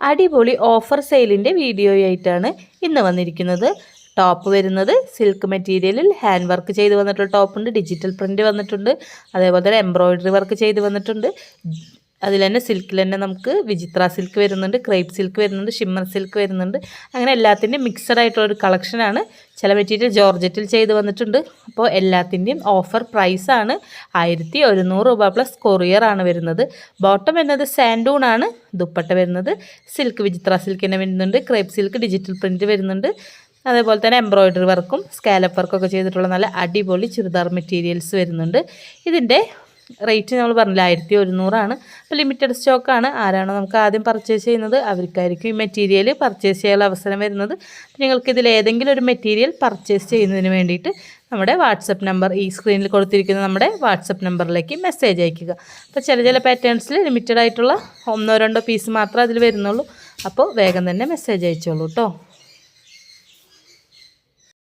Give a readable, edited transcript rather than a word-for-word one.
അടിപൊളി ഓഫർ സെയിലിൻ്റെ വീഡിയോയായിട്ടാണ് ഇന്ന് വന്നിരിക്കുന്നത്. ടോപ്പ് വരുന്നത് സിൽക്ക് മെറ്റീരിയലിൽ ഹാൻഡ് വർക്ക് ചെയ്ത് വന്നിട്ടുള്ള ടോപ്പുണ്ട്, ഡിജിറ്റൽ പ്രിൻറ്റ് വന്നിട്ടുണ്ട്, അതേപോലെ തന്നെ എംബ്രോയിഡറി വർക്ക് ചെയ്ത് വന്നിട്ടുണ്ട്. അതിൽ തന്നെ സിൽക്കിൽ തന്നെ നമുക്ക് വിചിത്ര സിൽക്ക് വരുന്നുണ്ട്, ക്രേപ്പ് സിൽക്ക് വരുന്നുണ്ട്, ഷിമ്മർ സിൽക്ക് വരുന്നുണ്ട്. അങ്ങനെ എല്ലാത്തിൻ്റെയും മിക്സഡ് ആയിട്ടുള്ളൊരു കളക്ഷനാണ്. ചില മെറ്റീരിയൽ ജോർജറ്റിൽ ചെയ്ത് വന്നിട്ടുണ്ട്. അപ്പോൾ എല്ലാത്തിൻ്റെയും ഓഫർ പ്രൈസാണ് 1100 രൂപ പ്ലസ് കൊറിയറാണ് വരുന്നത്. ബോട്ടം വരുന്നത് സാൻഡൂണാണ്. ദുപ്പട്ട വരുന്നത് സിൽക്ക് വിചിത്ര സിൽക്ക് തന്നെ വരുന്നുണ്ട്, ക്രേപ്പ് സിൽക്ക് ഡിജിറ്റൽ പ്രിൻറ്റ് വരുന്നുണ്ട്. അതേപോലെ തന്നെ എംബ്രോയിഡറി വർക്കും സ്കാലപ്പ് വർക്കൊക്കെ ചെയ്തിട്ടുള്ള നല്ല അടിപൊളി ചുരിദാർ മെറ്റീരിയൽസ് വരുന്നുണ്ട്. ഇതിൻ്റെ റേറ്റ് നമ്മൾ പറഞ്ഞില്ല 1100 അപ്പോൾ ലിമിറ്റഡ് സ്റ്റോക്കാണ്. ആരാണോ നമുക്ക് ആദ്യം പർച്ചേസ് ചെയ്യുന്നത് അവർക്കായിരിക്കും ഈ മെറ്റീരിയൽ പർച്ചേസ് ചെയ്യാനുള്ള അവസരം വരുന്നത്. നിങ്ങൾക്കിതിൽ ഏതെങ്കിലും ഒരു മെറ്റീരിയൽ പർച്ചേസ് ചെയ്യുന്നതിന് വേണ്ടിയിട്ട് നമ്മുടെ വാട്സപ്പ് നമ്പർ ഈ സ്ക്രീനിൽ കൊടുത്തിരിക്കുന്ന നമ്മുടെ വാട്സപ്പ് നമ്പറിലേക്ക് മെസ്സേജ് അയയ്ക്കുക. അപ്പോൾ ചില പാറ്റേൺസിൽ ലിമിറ്റഡ് ആയിട്ടുള്ള 1-2 പീസ് മാത്രമേ അതിൽ വരുന്നുള്ളൂ. അപ്പോൾ വേഗം തന്നെ മെസ്സേജ് അയച്ചോളൂ കേട്ടോ.